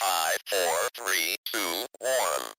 5, 4, 3, 2, 1.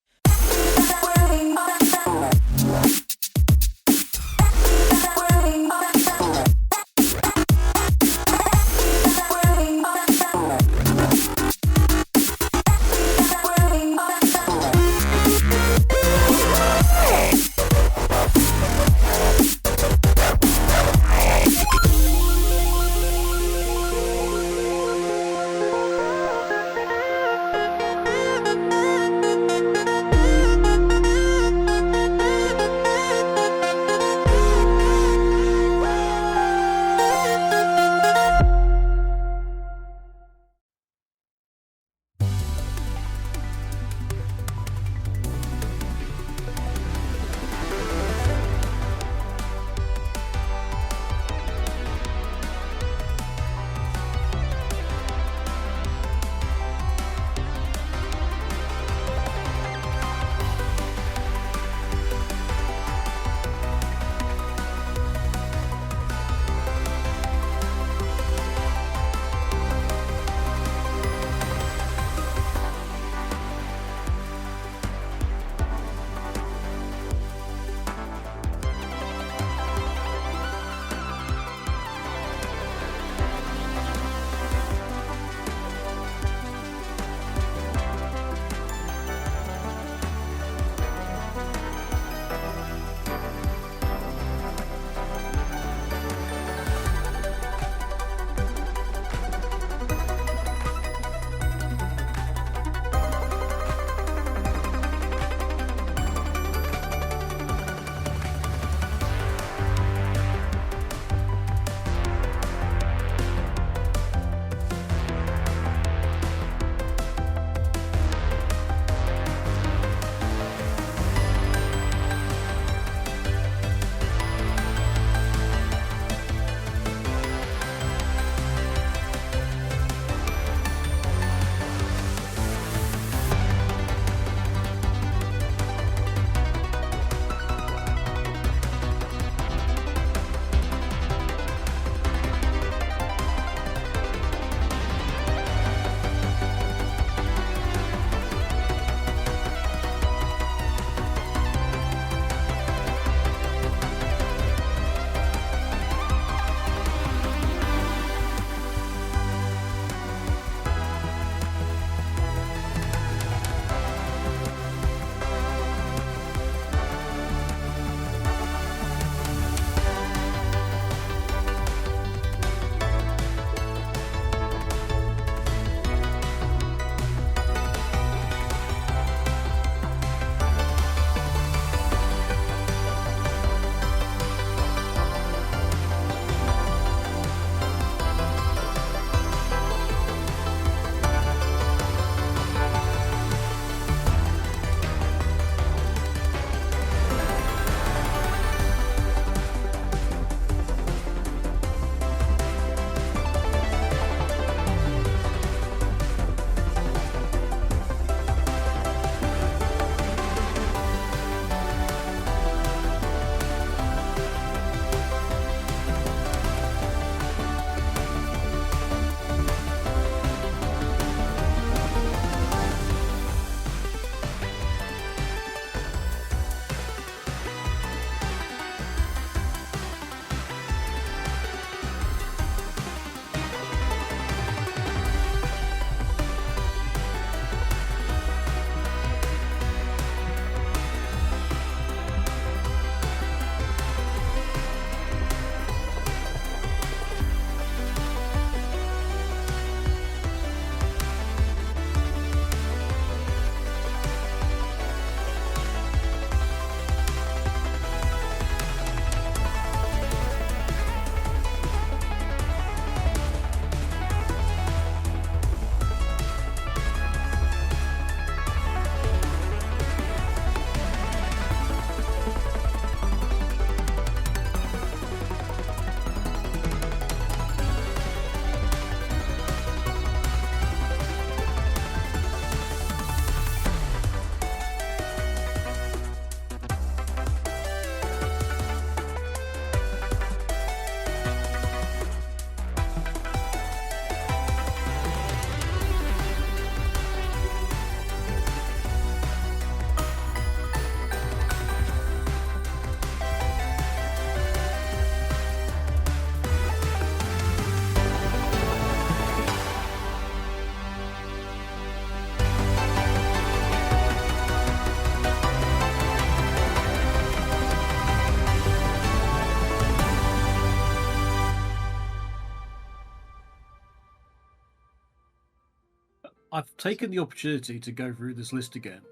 I've taken the opportunity to go through this list again.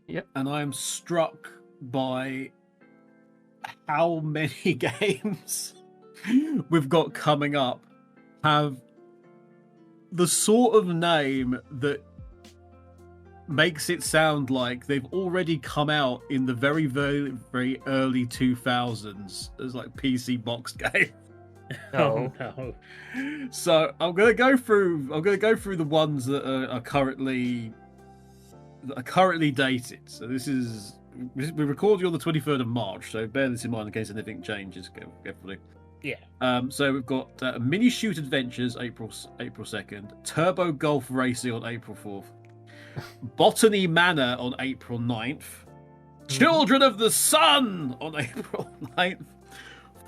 Yep. And I am struck by how many games we've got coming up have the sort of name that makes it sound like they've already come out in the very, very, very early 2000s as like PC box game. No. no. So I'm gonna go through the ones that are currently dated. So we record you on the 23rd of March, so bear this in mind in case anything changes carefully. Yeah. So we've got Mini Shoot Adventures, April 2nd, Turbo Golf Racing on April 4th, Botany Manor on April 9th, Children of the Sun on April 9th,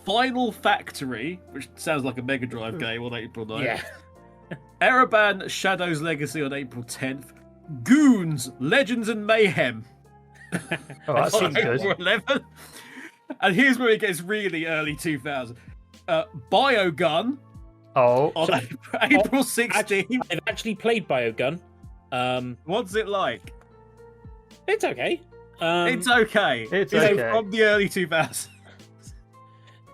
Final Factory, which sounds like a Mega Drive game, on April 9th. Yeah. Ereban Shadow's Legacy on April 10th. Goons, Legends and Mayhem. Oh, that seems good. April 11th. And here's where it gets really early 2000. Biogun Oh, on April 16th. I've actually played Biogun. What's it like? It's okay. It's okay. It's It's okay. from the early 2000s.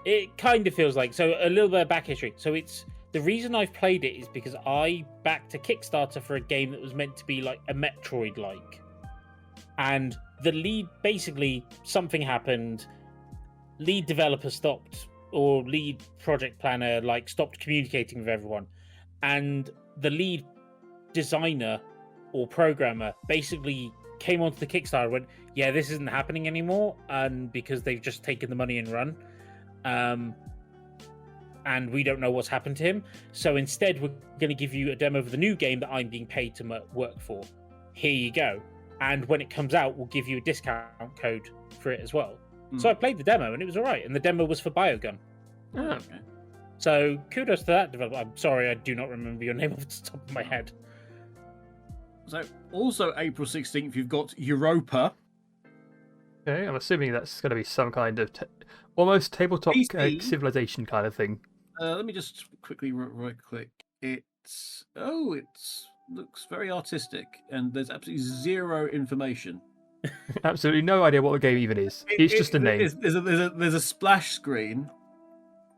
It kind of feels like, so a little bit of back history. So it's, the reason I've played it is because I backed a Kickstarter for a game that was meant to be like a Metroid-like. And the lead, basically, something happened. Lead developer stopped, or lead project planner, like, stopped communicating with everyone. And the lead designer or programmer basically came onto the Kickstarter and went, yeah, this isn't happening anymore. And because they've just taken the money and run. And we don't know what's happened to him. So instead, we're going to give you a demo of the new game that I'm being paid to work for. Here you go. And when it comes out, we'll give you a discount code for it as well. So I played the demo, and it was all right. And the demo was for Biogun. Oh. Okay. So kudos to that developer. I'm sorry, I do not remember your name off the top of my head. So also April 16th, you've got Europa. Okay, I'm assuming that's going to be some kind of almost tabletop PC. civilization kind of thing. Let me just quickly right click. It looks very artistic, and there's absolutely zero information. Absolutely no idea what the game even is. It's just a name. There's a splash screen.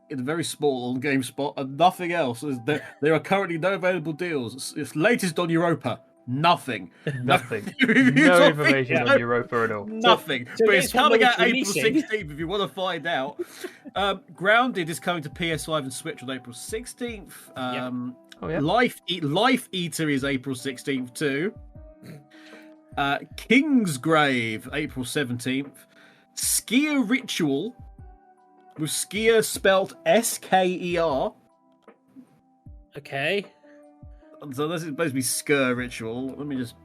It's very small on GameSpot, and nothing else. There are currently no available deals. It's latest on Europa. Nothing. Nothing. Reviews No on information video. on Europa at all. Nothing. So But this it's one coming was out April releasing. 16th if you want to find out. Grounded is coming to PS5 and Switch on April 16th. Oh, yeah. Life Eater is April 16th too. Kingsgrave, April 17th. Skier Ritual, with Skier spelt Sker. Okay. So this is supposed to be Sker Ritual. Let me just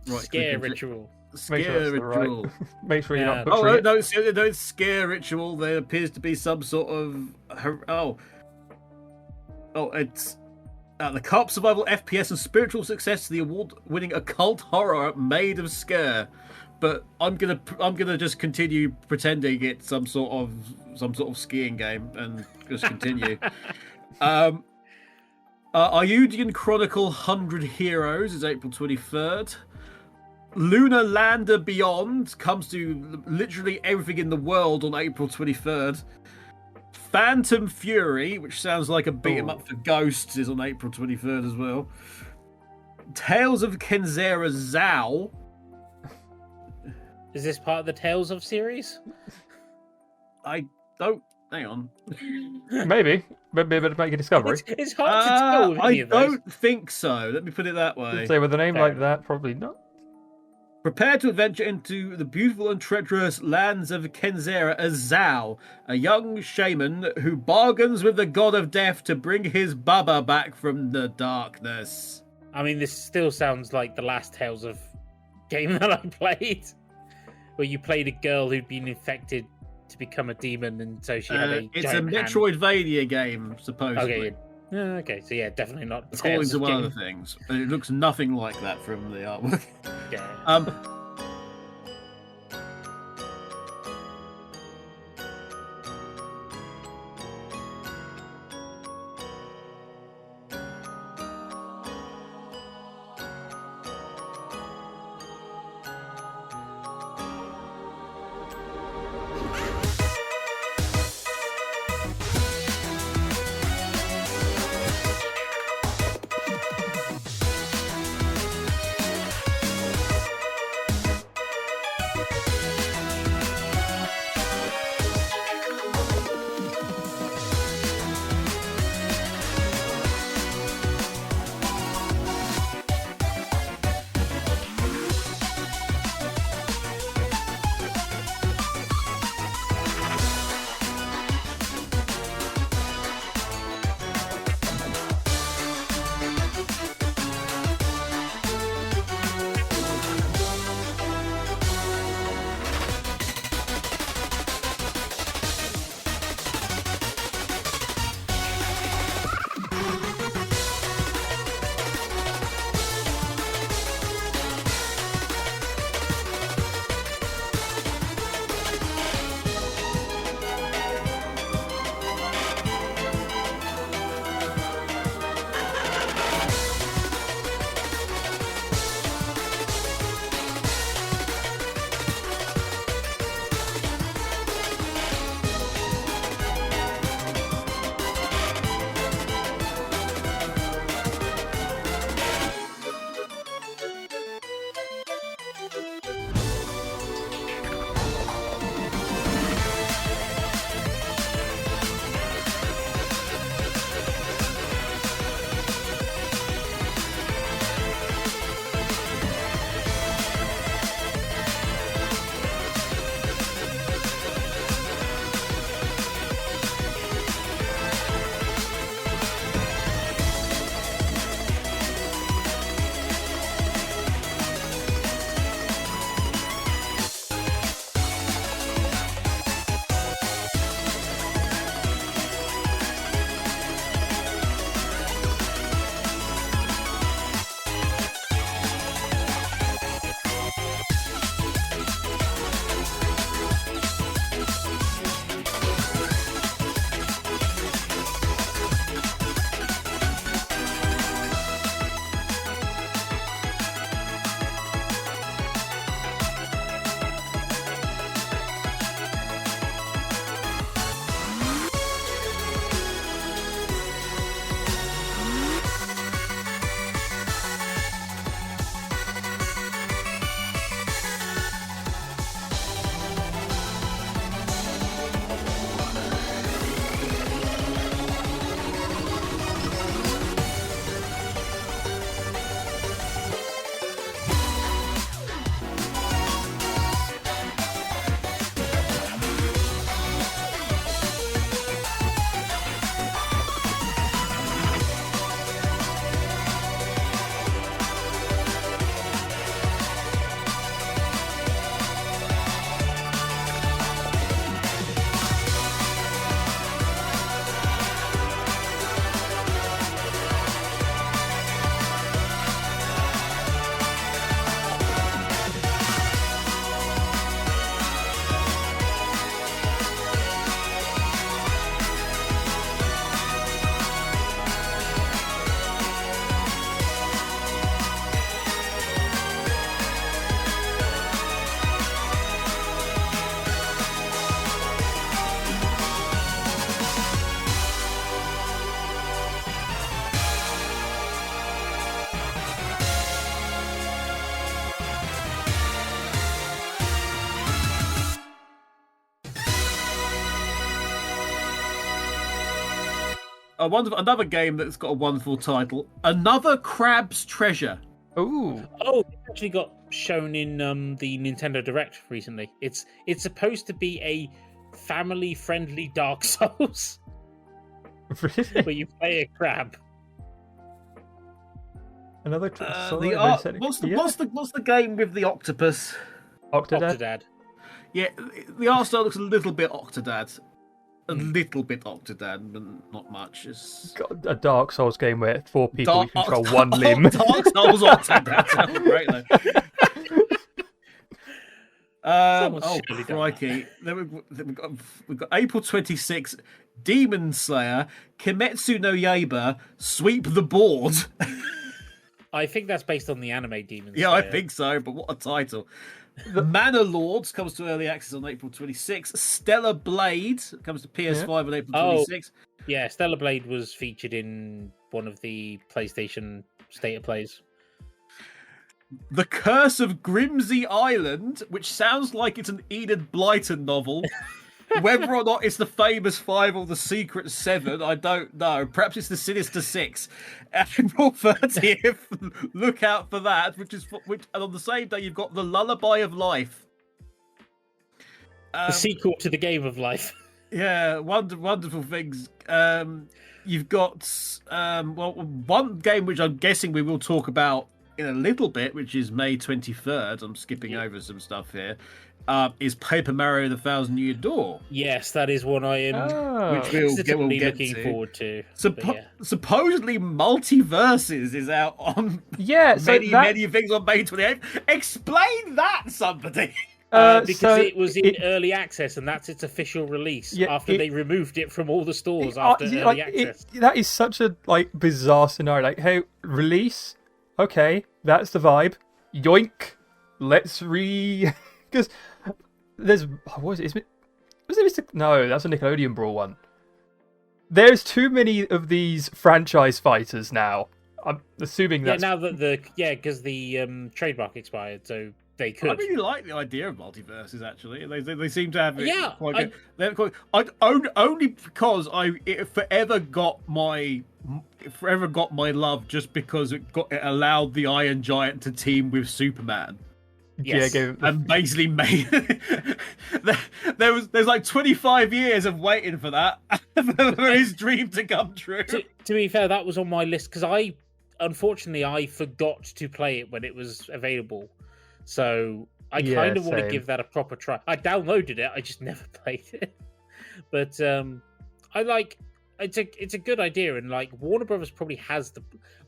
Scare Ritual. Make sure Scare that's the right- Ritual. Make sure you're Yeah. not Oh butchering no, it. no, it's Scare Ritual. There appears to be some sort of it's the co-op survival FPS and spiritual success to the award-winning occult horror made of Scare. But I'm gonna just continue pretending it's some sort of skiing game and just continue. Iudian Chronicle 100 Heroes is April 23rd. Lunar Lander Beyond comes to literally everything in the world on April 23rd. Phantom Fury, which sounds like a beat 'em up for ghosts, is on April 23rd as well. Tales of Kenzera Zao. Is this part of the Tales of series? I don't. Hang on. Maybe. Maybe a bit to make a discovery. It's hard to tell with any I of those. don't think so. Let me put it that way. So with a name Fair like that, probably not. Prepare to adventure into the beautiful and treacherous lands of Kenzera as Zao, a young shaman who bargains with the god of death to bring his Baba back from the darkness. I mean, this still sounds like the last Tales of game that I played, where you played a girl who'd been infected to become a demon, and so she had a It's a giant hand. Metroidvania game, supposedly. Okay, yeah. Okay, so yeah, definitely not According Tales to of one game. of the things. And it looks nothing like that from the artwork. Yeah. another game that's got a wonderful title. Another Crab's Treasure. Ooh. Oh, it actually got shown in the Nintendo Direct recently. It's supposed to be a family-friendly Dark Souls Really? where you play a crab. Another What's the game with the octopus? Octodad? Yeah, the art style looks a little bit Octodad. A little bit Octodad, but not much. It's Got a Dark Souls game where 4 people you control one limb. Dark Souls Octodad sounds great though. Crikey! Then we've got April 26th, Demon Slayer, Kimetsu no Yaiba, Sweep the Board. I think that's based on the anime Demon Yeah, Slayer. I think so, but what a title. The Manor Lords comes to early access on April 26th. Stellar Blade comes to PS5 on April 26th. Yeah, Stellar Blade was featured in one of the PlayStation State of Plays. The Curse of Grimsey Island, which sounds like it's an Enid Blyton novel. Whether or not it's the famous 5 or the secret 7, I don't know. Perhaps it's the Sinister 6. April 30th, look out for that. And on the same day, you've got the Lullaby of Life. The sequel to the Game of Life. Yeah, wonderful things. You've got one game which I'm guessing we will talk about in a little bit, which is May 23rd. I'm skipping over some stuff here. Is Paper Mario: The Thousand Year Door? Yes, that is one I am Which we'll get looking to. forward to. Supposedly, MultiVersus is out on many things on May 28th. Explain that, somebody. Because it was in early access, and that's its official release after they removed it from all the stores after early access. That is such a bizarre scenario. Like, hey, release. Okay, that's the vibe. Yoink. Let's because there's what is it? Was it No, that's a Nickelodeon Brawl one. There's too many of these franchise fighters now. I'm assuming that's now that because the trademark expired, so they could. I really like the idea of MultiVersus. Actually, they seem to have it quite I, good. Only because it forever got my love just because it allowed the Iron Giant to team with Superman. Yes. And basically made there's like 25 years of waiting for that for his dream to come true. To be fair, that was on my list because I forgot to play it when it was available, so I kind of want to give that a proper try. I downloaded it, I just never played it, but it's a good idea, and like Warner Brothers probably has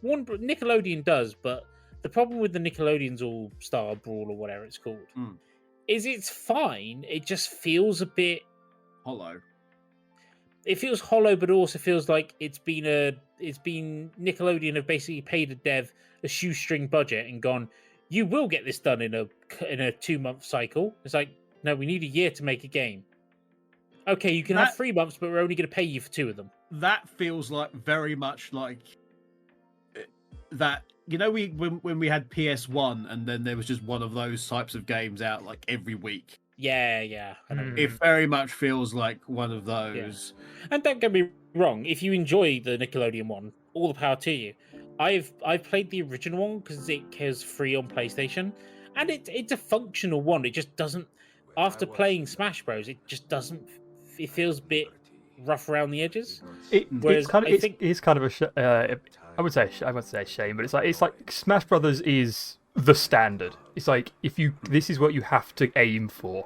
Nickelodeon does, but the problem with the Nickelodeon's All-Star Brawl or whatever it's called is it's fine. It just feels a bit hollow. It feels hollow, but also feels like it's been Nickelodeon have basically paid a dev a shoestring budget and gone, you will get this done in a 2-month cycle. It's like, no, we need a year to make a game. Okay, you can have 3 months, but we're only going to pay you for 2 of them. That feels like very much like that. You know, when we had PS1 and then there was just one of those types of games out like every week. Yeah. It very much feels like one of those. Yeah. And don't get me wrong, if you enjoy the Nickelodeon one, all the power to you. I've played the original one because it was free on PlayStation, and it's a functional one. It just doesn't. After playing Smash Bros, it just doesn't. It feels a bit rough around the edges. It's kind of I would say a shame, but it's like Smash Brothers is the standard. It's like this is what you have to aim for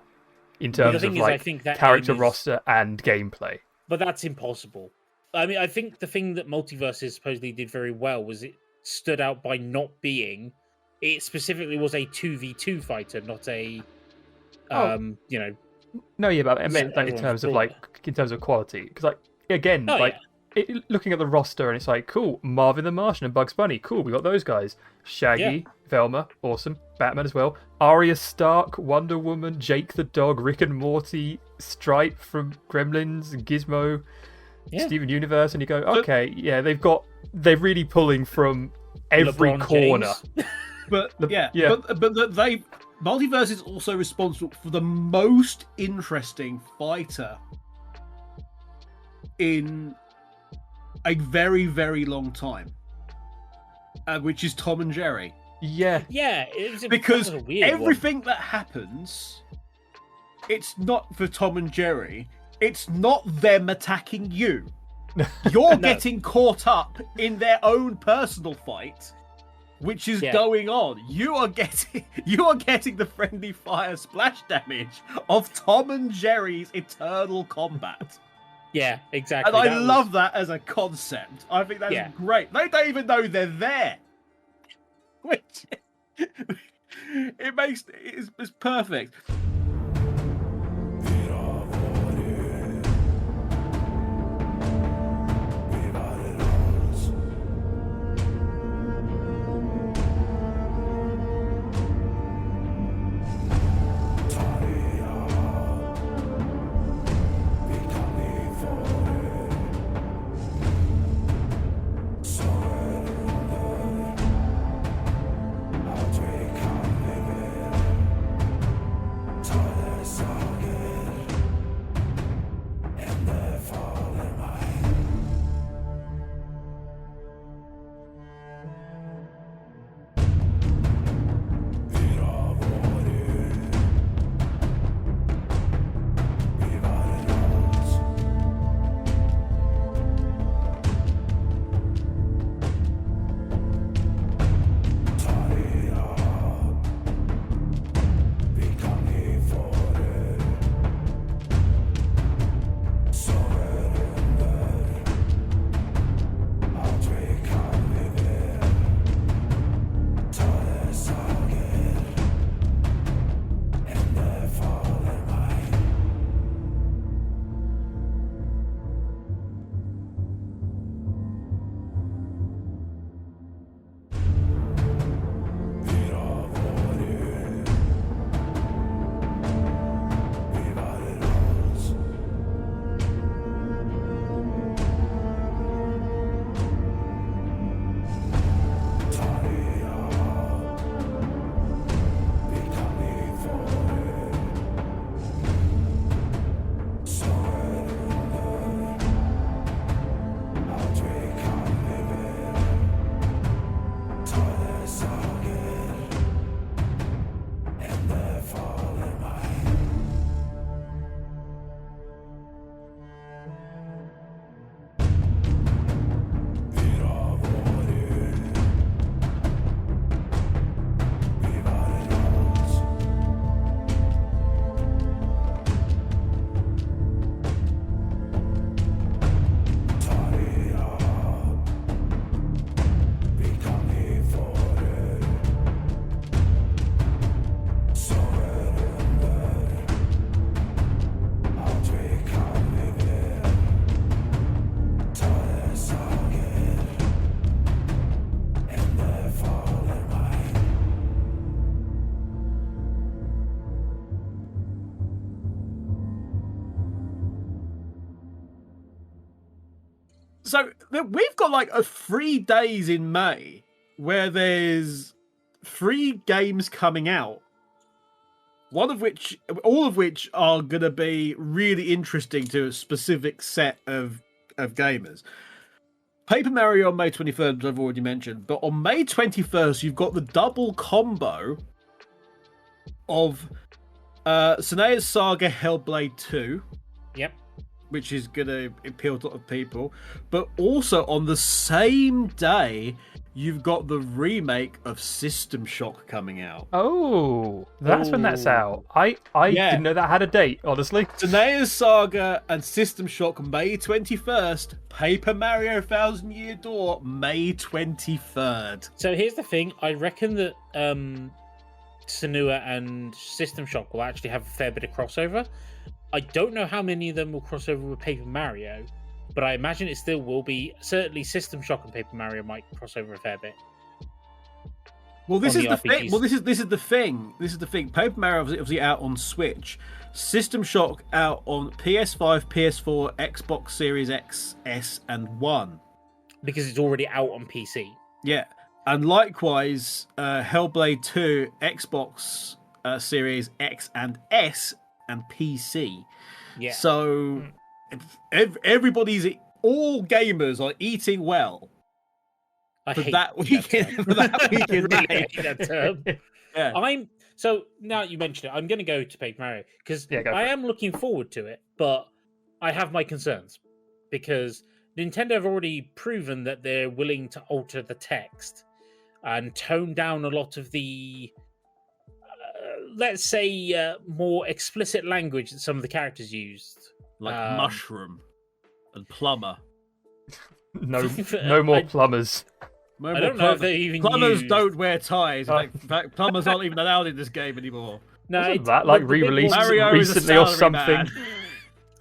in terms of like character roster and gameplay. But that's impossible. I mean, I think the thing that MultiVersus supposedly did very well was it stood out by not being. It specifically was a 2v2 fighter, not a. No, yeah, but I meant like in terms of quality, because like again, looking at the roster and it's like cool, Marvin the Martian and Bugs Bunny, cool, we got those guys, Shaggy, Velma, awesome, Batman as well, Arya Stark, Wonder Woman, Jake the Dog, Rick and Morty, Stripe from Gremlins, Gizmo, Steven Universe, and you go, okay, they're really pulling from every LeBron corner. But they. MultiVersus is also responsible for the most interesting fighter in a very, very long time, which is Tom and Jerry. Yeah. Yeah, Because that was a weird everything that happens, it's not for Tom and Jerry. It's not them attacking you. You're getting caught up in their own personal fight, which is going on. You are getting the friendly fire splash damage of Tom and Jerry's eternal combat. Yeah, exactly. And I love that as a concept. I think that's great. They don't even know they're there. Which it's perfect. So we've got like 3 days in May where there's 3 games coming out. All of which are going to be really interesting to a specific set of gamers. Paper Mario on May 23rd, which I've already mentioned, but on May 21st, you've got the double combo of Senua's Saga Hellblade 2. Yep. Which is going to appeal to a lot of people. But also on the same day, you've got the remake of System Shock coming out. Oh, that's when that's out. I didn't know that had a date, honestly. Senua's Saga and System Shock, May 21st. Paper Mario 1000 Year Door, May 23rd. So here's the thing. I reckon that Senua and System Shock will actually have a fair bit of crossover. I don't know how many of them will cross over with Paper Mario, but I imagine it still will be. Certainly, System Shock and Paper Mario might cross over a fair bit. Well, this is the thing. Well, this is the thing. This is the thing. Paper Mario obviously out on Switch. System Shock out on PS5, PS4, Xbox Series X, S, and One. Because it's already out on PC. Yeah, and likewise, Hellblade 2, Xbox Series X and S, and PC. Yeah. So everybody's all gamers are eating well I for hate that weekend. For that weekend, I really hate that term. yeah. So now you mentioned it, I'm going to go to Paper Mario because Yeah, go for I it. am looking forward to it, but I have my concerns because Nintendo have already proven that they're willing to alter the text and tone down a lot of the, let's say, more explicit language that some of the characters used. Like mushroom and plumber. No more plumbers. No I more don't know if they even plumbers used... don't wear ties. In fact, plumbers aren't even allowed in this game anymore. No, Wasn't it's- that like the big re-released one- Mario is a recently or salary something? man.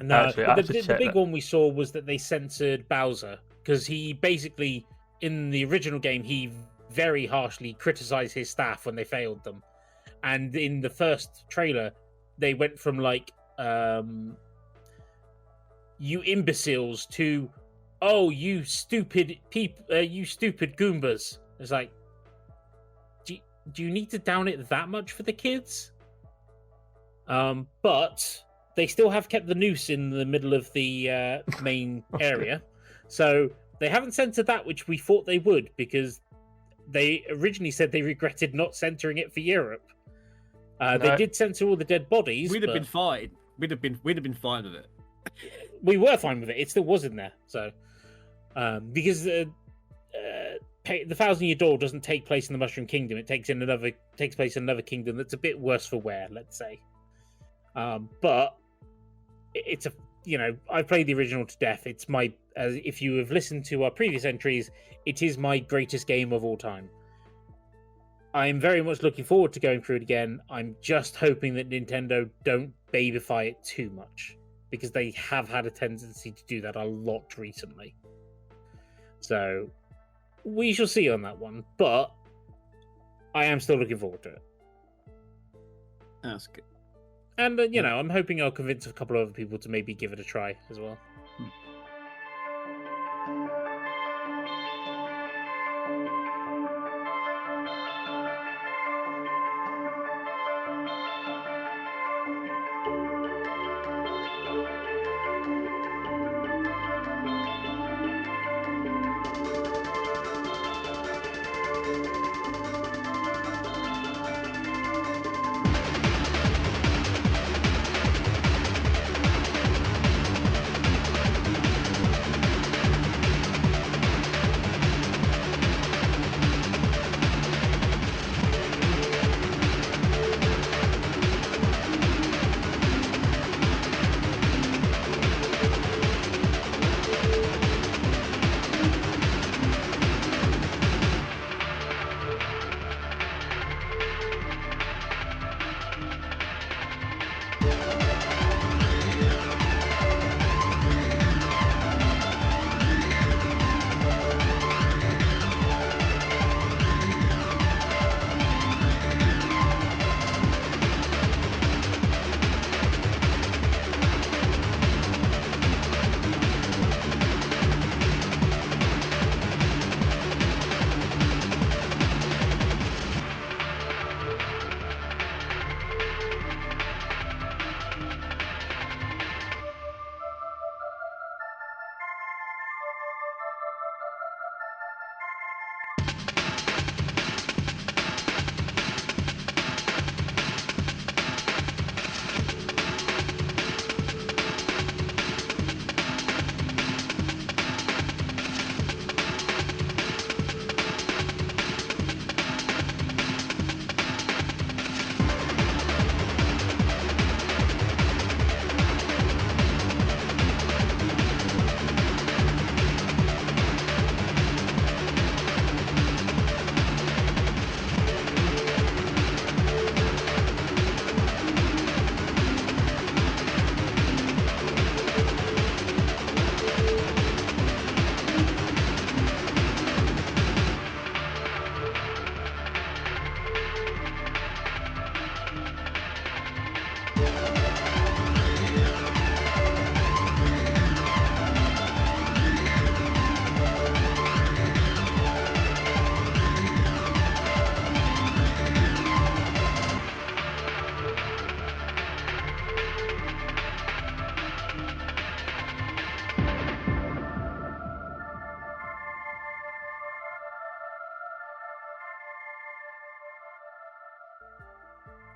No, Actually, I have to the check big that. one we saw was that they censored Bowser because he basically, in the original game, he very harshly criticized his staff when they failed them, and in the first trailer, they went from like "you imbeciles" to "oh, you stupid people, you stupid Goombas." It's like, do you need to down it that much for the kids? But they still have kept the noose in the middle of the main area. So they haven't censored that, which we thought they would, because they originally said they regretted not censoring it for Europe. They did censor all the dead bodies. We'd have but been fine. We'd have been fine with it. we were fine with it. It still was in there. So because the 1,000-Year Door doesn't take place in the Mushroom Kingdom. It takes place in another kingdom that's a bit worse for wear, let's say. But it's I played the original to death. It's my, if you have listened to our previous entries, it is my greatest game of all time. I'm very much looking forward to going through it again. I'm just hoping that Nintendo don't babyfy it too much, because they have had a tendency to do that a lot recently. So we shall see on that one, but I am still looking forward to it. That's good. And, I'm hoping I'll convince a couple of other people to maybe give it a try as well.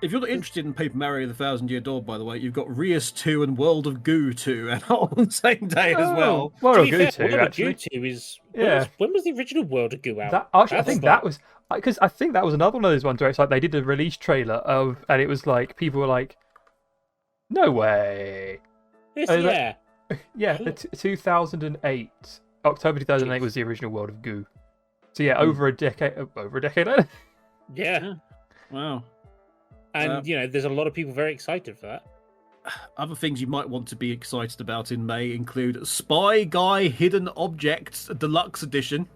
If you're not interested in Paper Mario: The Thousand Year Door, by the way, you've got Rias 2 and World of Goo 2 out on the same day as well. World To of be Goo fair, 2, World of actually. Goo 2 is. Yeah. When was the original World of Goo out? That, actually, I That's think like- that was because I think that was another one of those ones where it's like they did a release trailer of, and it was like people were like, "No way!" Yes, like- yeah. Yeah, 2008, October 2008 was the original World of Goo. So yeah, over a decade later. Yeah. Wow. And, there's a lot of people very excited for that. Other things you might want to be excited about in May include Spy Guy Hidden Objects Deluxe Edition,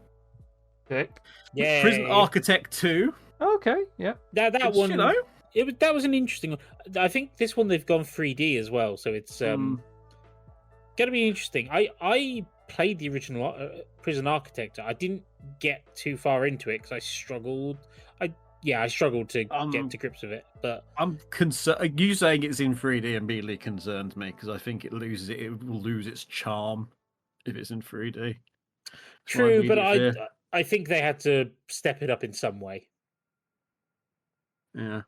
Sick. Yeah. Prison Architect 2. Okay, yeah. That Which, one, you know, that was an interesting one. I think this one they've gone 3D as well, so it's going to be interesting. I played the original Prison Architect. I didn't get too far into it because I struggled. I struggled to get to grips with it. But I'm concerned. You saying it's in 3D immediately concerns me because I think it will lose its charm if it's in 3D. true, but I think they had to step it up in some way. Yeah.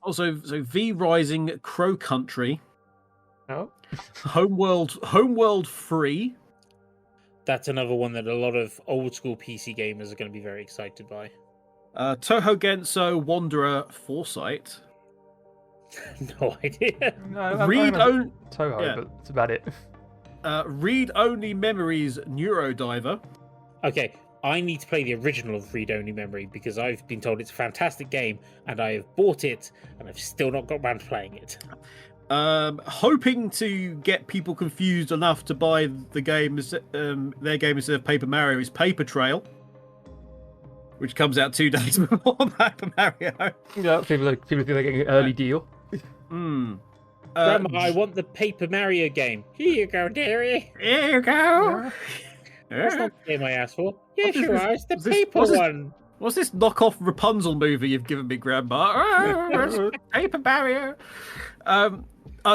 Also, so V Rising Crow Country, Oh, Homeworld Free. That's another one that a lot of old school PC gamers are going to be very excited by. Toho Genso Wanderer Foresight. No idea. no, I Read remember only Toho, yeah. but that's about it. Read Only Memories Neurodiver. Okay, I need to play the original of Read Only Memory because I've been told it's a fantastic game and I have bought it and I've still not got around to playing it. Hoping to get people confused enough to buy the game, their game instead of Paper Mario is Paper Trail, which comes out 2 days before Paper Mario. Yeah, people think they're getting an early deal. Grandma, I want the Paper Mario game. Here you go, dearie. Here you go. That's not the game I asked for. Yeah, What is sure, this- it's the what's this- paper what's this- one. What's this knockoff Rapunzel movie you've given me, Grandma? Paper Mario.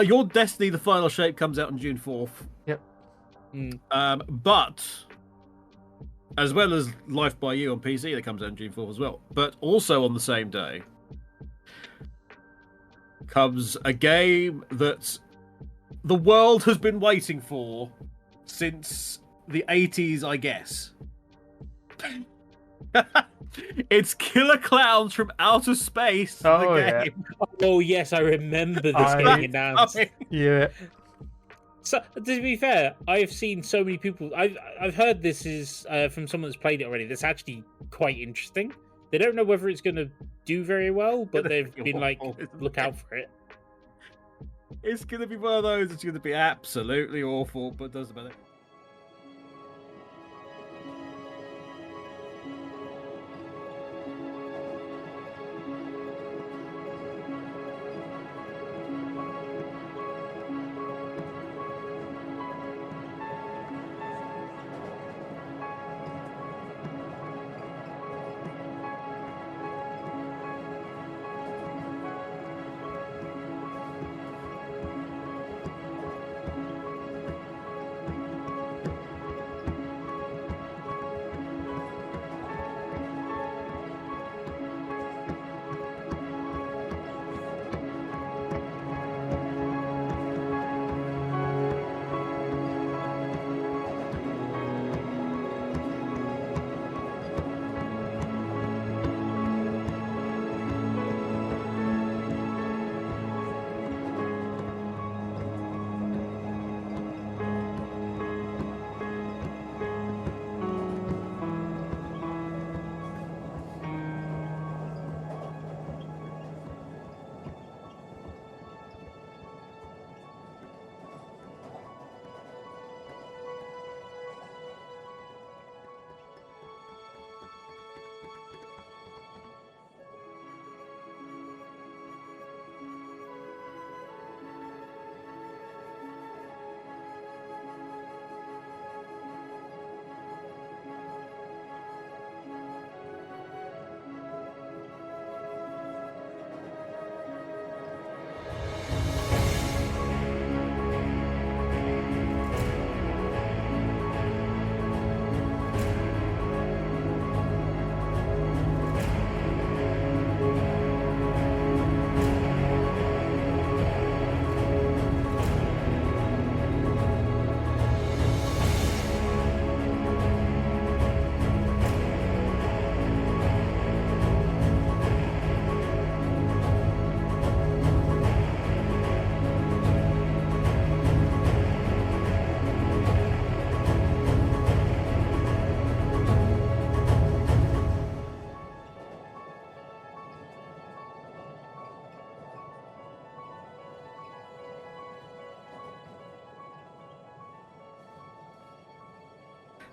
Your Destiny: The Final Shape comes out on June 4th. Yep. But as well as Life by You on PC, that comes out on June 4th as well. But also on the same day comes a game that the world has been waiting for since the 80s, I guess. It's Killer Clowns from Outer Space. Oh, the yeah. game. Oh yes, I remember this I- getting announced. Yeah. So, to be fair, I have seen so many people. I've heard this is from someone that's played it already. That's actually quite interesting. They don't know whether it's going to do very well, but they've been like, look out for it. It's going to be one of those. It's going to be absolutely awful, but doesn't matter.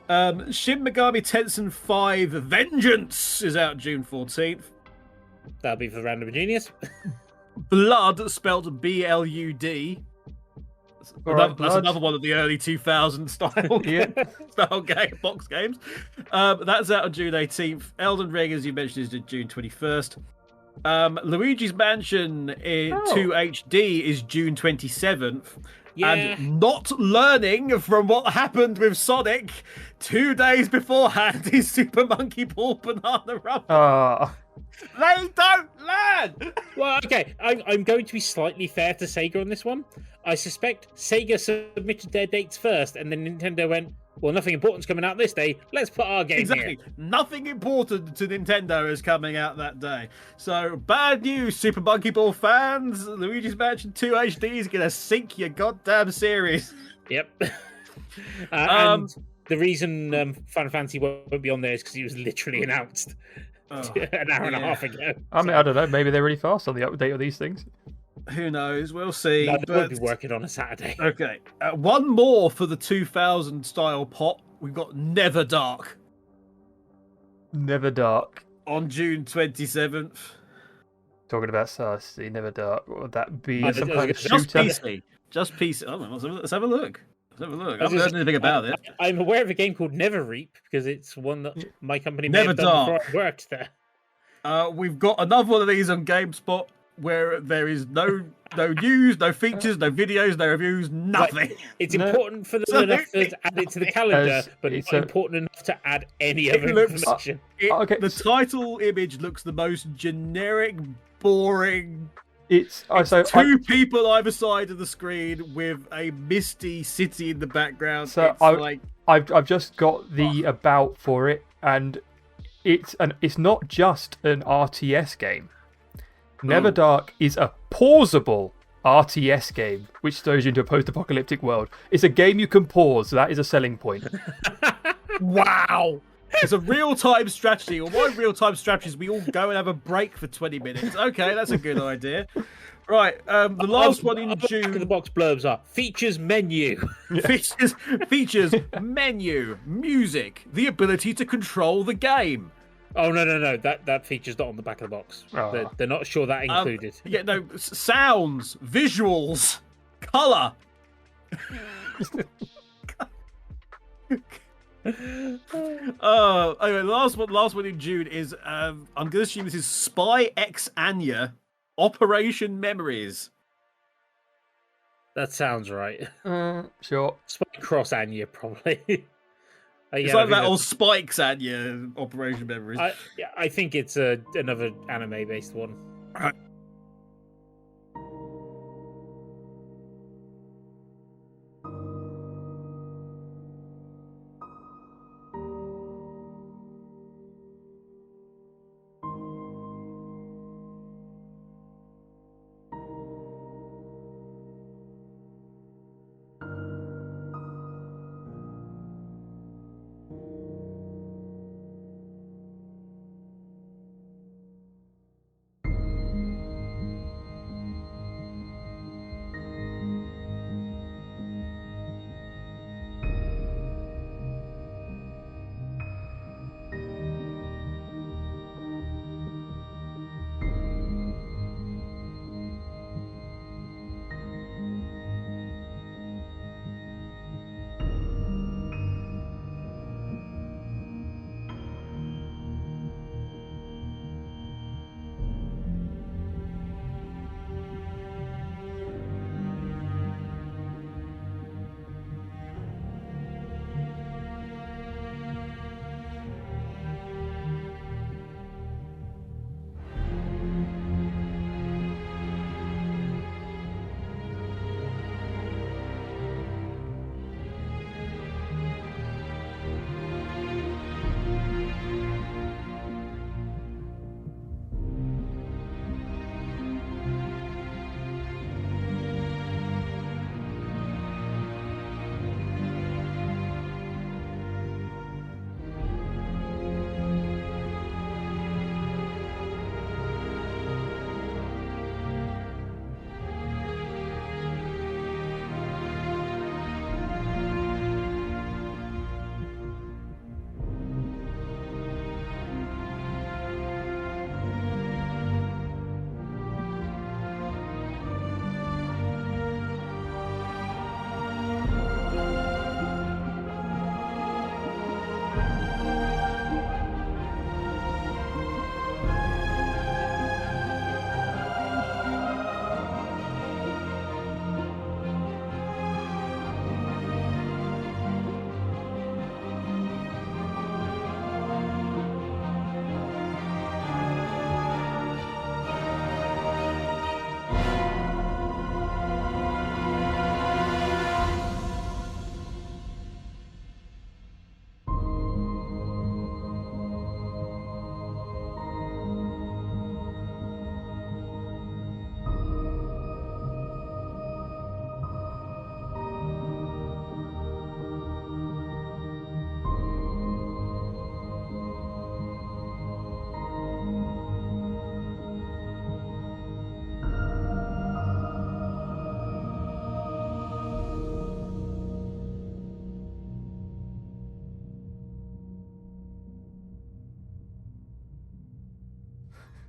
Shin Megami Tensei 5 Vengeance is out June 14th. That'll be for Random Genius. Blood, spelled B-L-U-D. That's another one of the early 2000 style box games. That's out on June 18th. Elden Ring, as you mentioned, is June 21st. Luigi's Mansion 2 HD is June 27th. Yeah. And not learning from what happened with Sonic 2 days beforehand is Super Monkey Ball Banana Run. They don't learn! Well, okay, I'm going to be slightly fair to Sega on this one. I suspect Sega submitted their dates first, and then Nintendo went, well, nothing important's coming out this day. Let's put our game Exactly. here. Nothing important to Nintendo is coming out that day. So, bad news, Super Monkey Ball fans. Luigi's Mansion 2 HD is going to sink your goddamn series. Yep. And the reason Final Fantasy won't be on there is because it was literally announced an hour and a half ago. I mean, I don't know. Maybe they're really fast on the update of these things. Who knows? We'll see. No, they won't be working on a Saturday. Okay. One more for the 2000 style pot. We've got Never Dark. Never Dark. On June 27th. Talking about Sassy, Never Dark. What would that be? Some kind of Just shooter? PC. Just PC. Oh, let's have a look. I haven't heard anything about it. I'm aware of a game called Never Reap because it's one that my company may Never have done Dark. before I worked there. We've got another one of these on GameSpot where there is no news, no features, no videos, no reviews, nothing. It's important for them enough to add it to the calendar, but it's not important enough to add any other information. The title image looks the most generic, boring. It's two people either side of the screen with a misty city in the background. So I've just got the about for it, and it's not just an RTS game. Never Dark is a pausable RTS game, which throws you into a post-apocalyptic world. It's a game you can pause. That is a selling point. Wow. It's a real-time strategy. Or why real-time strategies? We all go and have a break for 20 minutes. Okay, that's a good idea. Right, the last one in June. The box blurbs are features menu. Features menu, music, the ability to control the game. Oh no! That feature's not on the back of the box. They're not sure that included. Sounds, visuals, color. Anyway, last one in June is I'm going to assume this is Spy X Anya, Operation Memories. That sounds right. Sure. Spy Cross Anya, probably. It's like that old Spikes Anya, Operation Memories. I think it's another anime-based one. Right.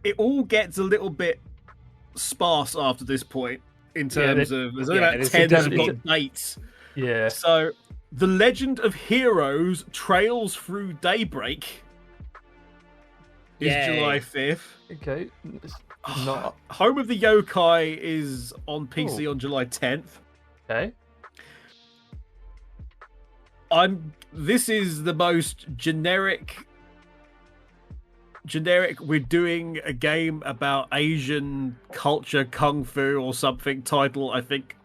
it all gets a little bit sparse after this point in terms of there's only about 10 that have got dates. Yeah. So the Legend of Heroes Trails Through Daybreak is July 5th. Okay. It's not... Home of the Yokai is on PC on July 10th. Okay. This is the most generic. We're doing a game about Asian culture, kung fu or something title. I think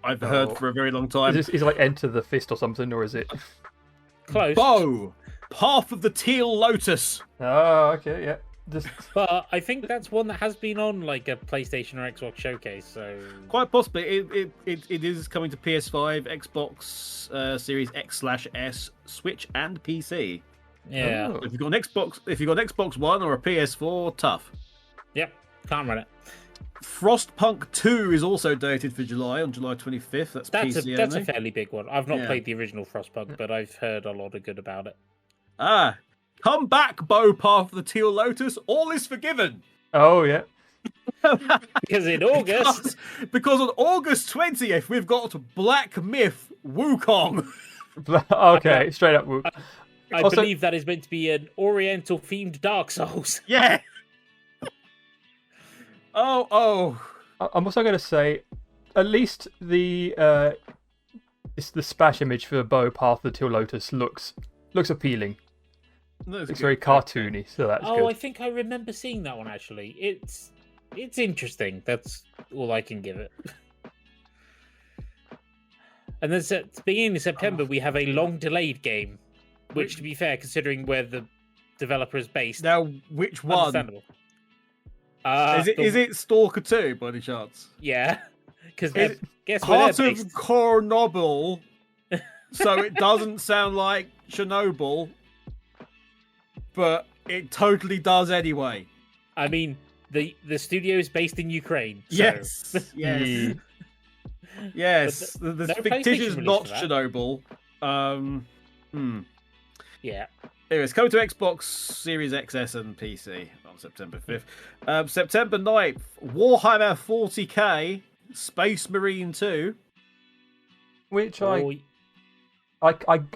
I've heard for a very long time. Is it like Enter the Fist or something, or is it close? Bo, Path of the Teal Lotus. Oh, okay, yeah. But I think that's one that has been on like a PlayStation or Xbox showcase. So quite possibly, it is coming to PS5, Xbox Series X/S, Switch, and PC. Yeah. If you've got an Xbox One or a PS4, tough. Yep, can't run it. Frostpunk 2 is also dated for July, on July 25th. That's PC That's only. a fairly big one. I've not played the original Frostpunk, but I've heard a lot of good about it. Come back, Bo, Path of the Teal Lotus. All is forgiven. Oh, yeah. Because in August... Because on August 20th, we've got Black Myth Wukong. Okay, straight up Wuk. I believe that is meant to be an Oriental-themed Dark Souls. Yeah. Oh. I'm also going to say, at least the splash image for Bo Path of the Teal Lotus looks appealing. It's very cartoony, so that's good. I think I remember seeing that one actually. It's interesting. That's all I can give it. And then at the beginning of September, we have a long-delayed game, which, to be fair, considering where the developer is based, now which one? Understandable. Is it Stalker 2 by any chance? Yeah, because guess Heart where of Chernobyl, so it doesn't sound like Chernobyl, but it totally does anyway. I mean, the studio is based in Ukraine. So... Yes. Yes. The fictitious not Chernobyl. Yeah. Anyway, it's coming to Xbox Series XS and PC on September 5th. September 9th, Warhammer 40k, Space Marine 2. Which I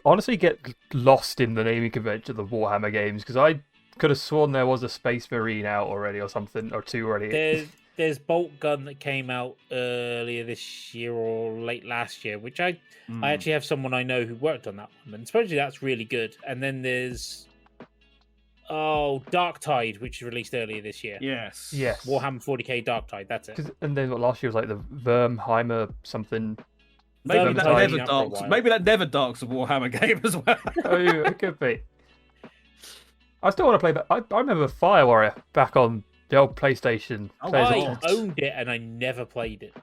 honestly get lost in the naming convention of the Warhammer games, because I could have sworn there was a Space Marine out already or something, or two already. There's Bolt Gun that came out earlier this year or late last year, which I actually have someone I know who worked on that one, and supposedly that's really good. And then there's Dark Tide, which was released earlier this year. Yes. Warhammer 40k Dark Tide, that's it. And then what last year was like the Vermheimer something. Maybe that Never Dark's a Warhammer game as well. Oh, it could be. I still want to play, but I remember Fire Warrior back on the old PlayStation. I owned it and I never played it.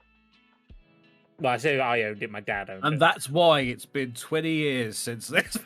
Well, I say I owned it, my dad owned it. And that's why it's been 20 years since this.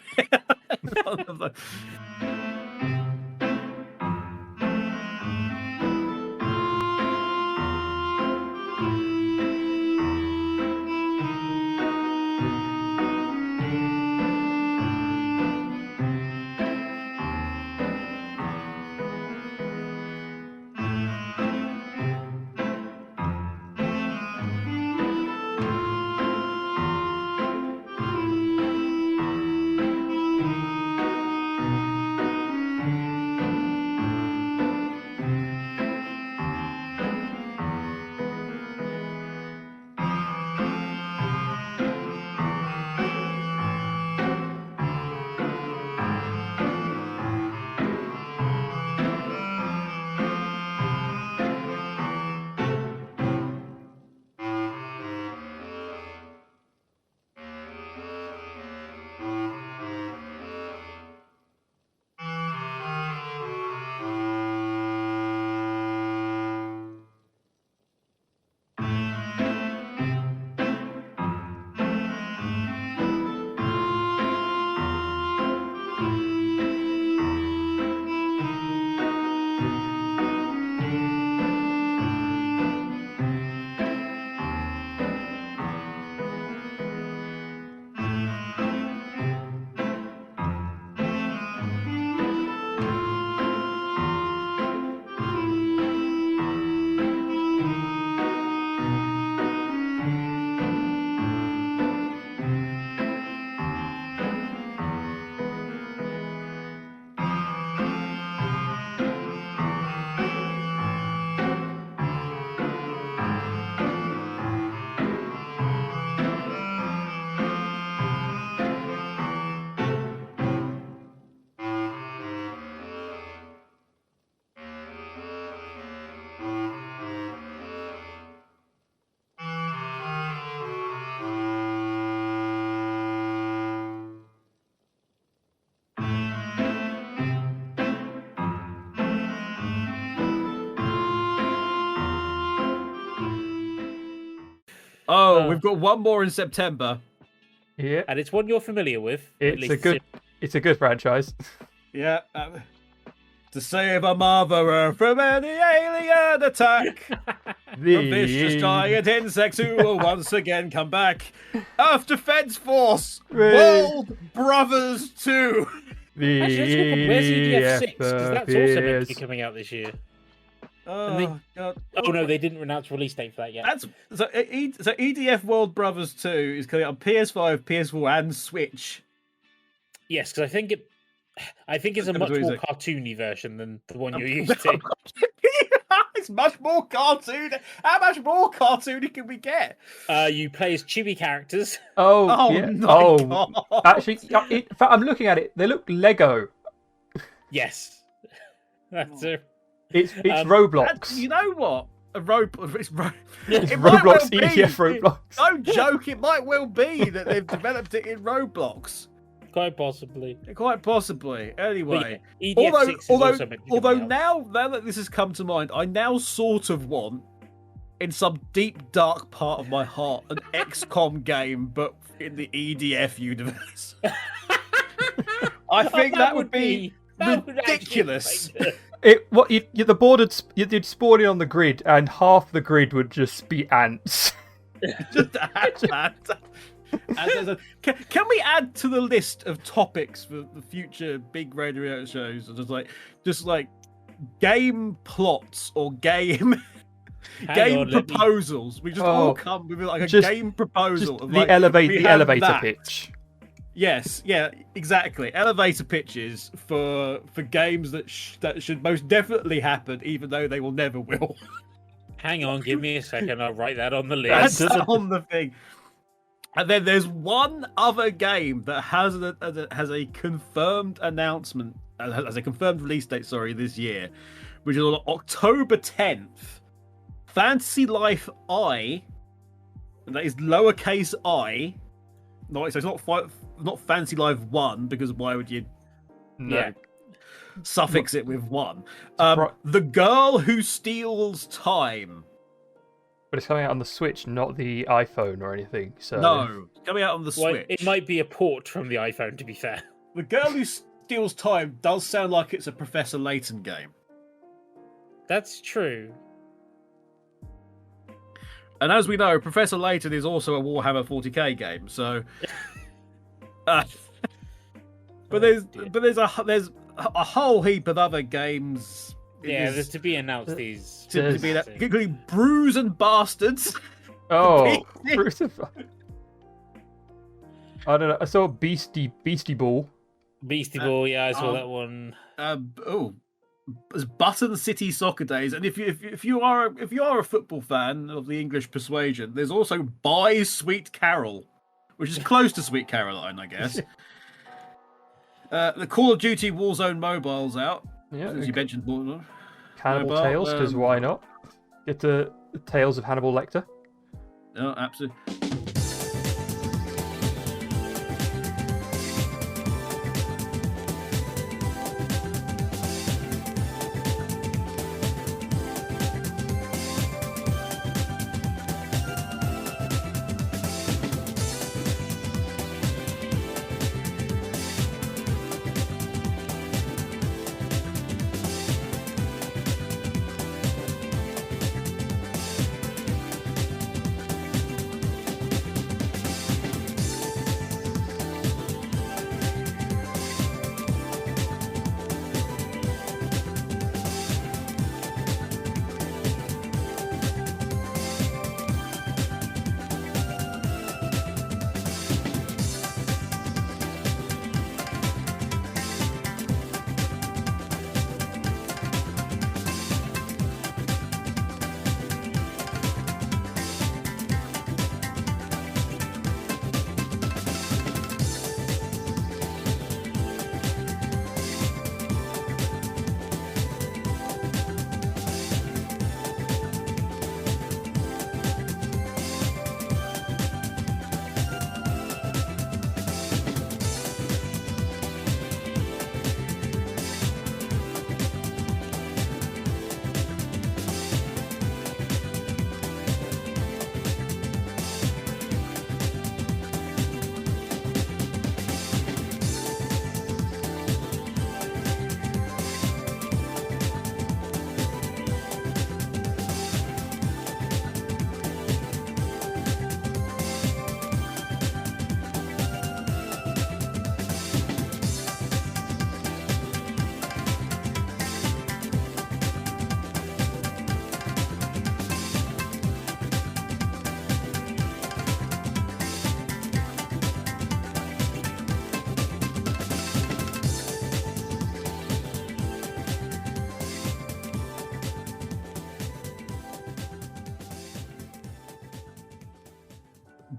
Oh, we've got one more in September. Yeah, And it's one you're familiar with. at it's least a good franchise. Yeah. To save a mother from any alien attack. From vicious giant insects who will once again come back. Earth Defense Force World Brothers 2. The Actually, let's look at where's EDF 6? Because that's also meant to be appears. coming out this year. Oh, God. Oh no, they didn't announce release date for that yet. So EDF World Brothers 2 is coming out on PS5, PS4, and Switch. Yes, because I think it's a much more cartoony version than the one you're used to. It's much more cartoony. How much more cartoony can we get? You play as chibi characters. Oh, yeah. my God. Actually, in fact, I'm looking at it. They look Lego. Yes, that's it. It's Roblox. You know what? It's It's it might Roblox, well be. EDF Roblox. Don't joke. It might well be that they've developed it in Roblox. Quite possibly. Quite possibly. Anyway, But yeah, EDF 6 is also meant to be coming out. now that this has come to mind, I now sort of want, in some deep dark part of my heart, an XCOM game, but in the EDF universe. I think that would be ridiculous. The board you'd spawn in on the grid, and half the grid would just be ants. Just add. Can we add to the list of topics for the future big radio shows? Just like game plots or game proposals. We just all come with like a game proposal. Of the elevator pitch. Yes, yeah, exactly. Elevator pitches for games that should most definitely happen, even though they will never will. Hang on, give me a second. I'll write that on the list. That's on the thing. And then there's one other game that has a confirmed announcement, has a confirmed release date, this year, which is on October 10th. Fantasy Life I, and that is lowercase I. So it's not Fantasy Life 1, because why would you suffix it with 1? The Girl Who Steals Time. But it's coming out on the Switch, not the iPhone or anything. So No, it's coming out on the Switch. Well, it might be a port from the iPhone, to be fair. The Girl Who Steals Time does sound like it's a Professor Layton game. That's true. And as we know, Professor Layton is also a Warhammer 40k game. So, but there's a whole heap of other games. Yeah, there's to be announced these. Including Brews and Bastards. Oh, I don't know. I saw Beastie Ball. Beastie Ball, yeah, I saw that one. There's Button City Soccer Days, and if you are a football fan of the English persuasion, there's also Buy Sweet Carol, which is close to Sweet Caroline, I guess. The Call of Duty Warzone mobile's out. Yeah, as you mentioned, Cannibal Tales, because why not? Get the Tales of Hannibal Lecter. No, absolutely.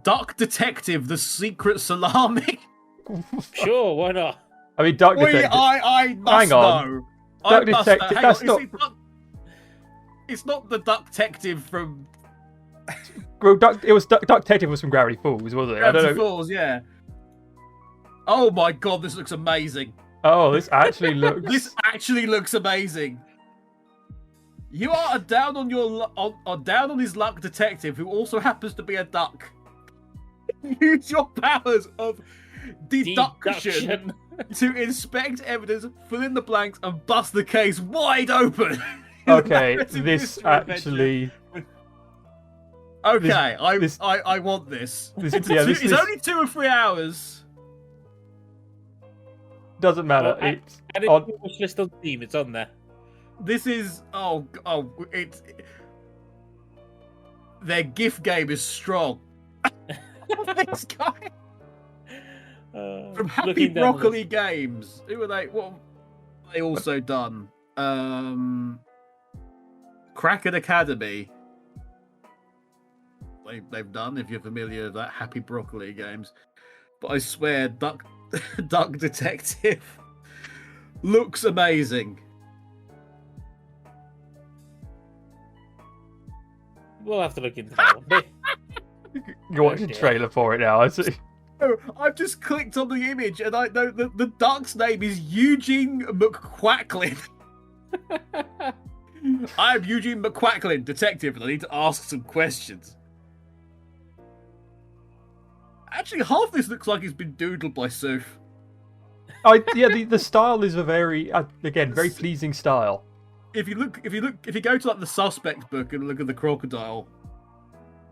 Duck Detective: The Secret Salami. Sure, why not? I mean, Duck Detective. I must Hang on. know. Duck I must Detective. know. That's Hang not. on. It's not the Duck Detective from Well, it was Duck Detective was from Gravity Falls, wasn't it? I don't Gravity know. Falls, yeah. Oh my god, this looks amazing. Oh, this actually looks. This actually looks amazing. You are a down on his luck detective who also happens to be a duck. Use your powers of deduction to inspect evidence, fill in the blanks, and bust the case wide open. Okay, this actually. Okay, I want this. It's only 2 or 3 hours. Doesn't matter. Well, It's and it's on. on the list on Steam. It's on there. This is their GIF game is strong. This guy from Happy Broccoli Games. Who are they? What have they also done? Kraken Academy. They've done, if you're familiar with that, Happy Broccoli Games. But I swear, Duck Detective looks amazing. We'll have to look into that one. You're watching the trailer for it now, I see. Oh, I've just clicked on the image and I know the duck's name is Eugene McQuacklin. I am Eugene McQuacklin, detective, and I need to ask some questions. Actually, half this looks like it's been doodled by Soof. The style is a very very pleasing style. If you go to like the suspect book and look at the crocodile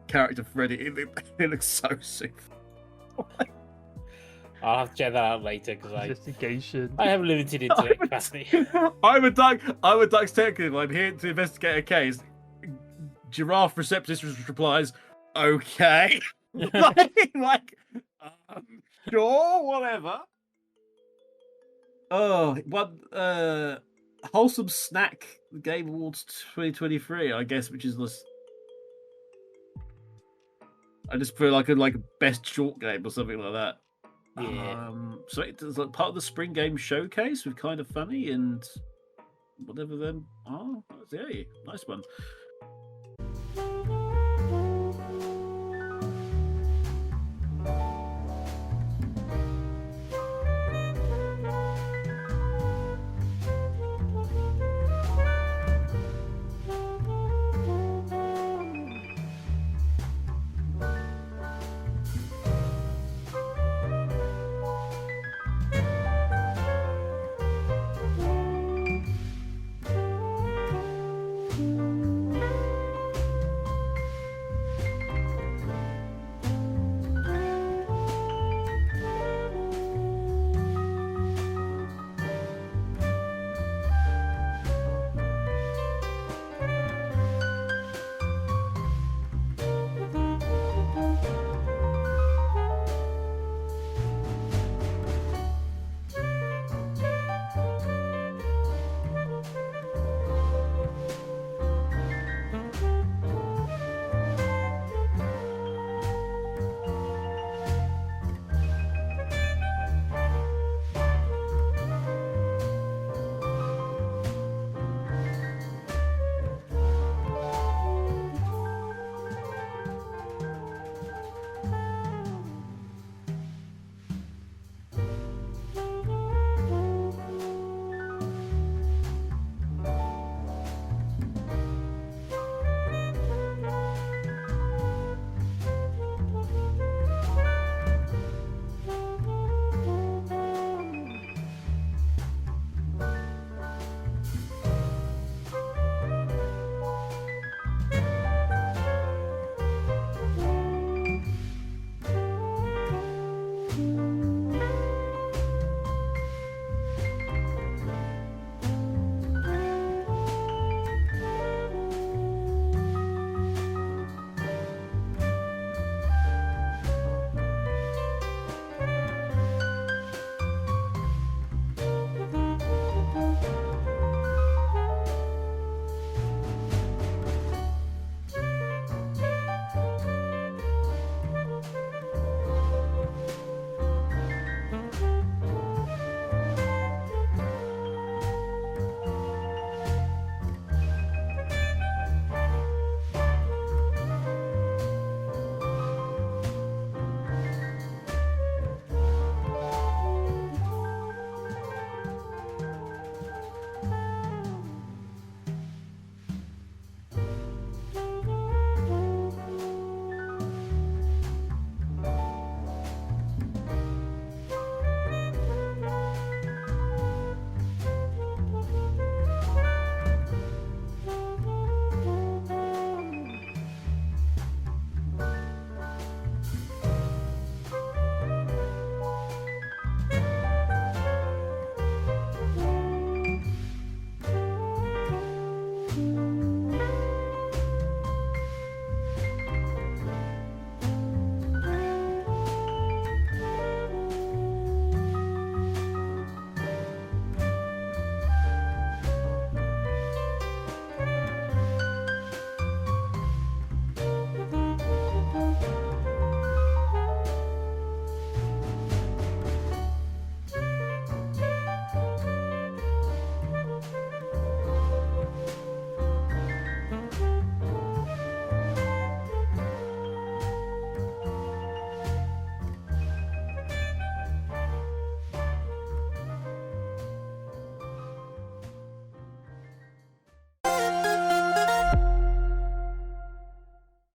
character Freddy, it looks so Soof. I'll have to check that out later because Investigation. I have limited internet capacity. I'm a duck detective. I'm here to investigate a case. Giraffe receptionist replies, "Okay." Sure, whatever. Oh, one wholesome snack game awards 2023, I guess, which is this. I just feel like a best short game or something like that. Yeah. So it's like part of the spring game showcase with Kind of Funny and whatever them are. Yeah, nice one.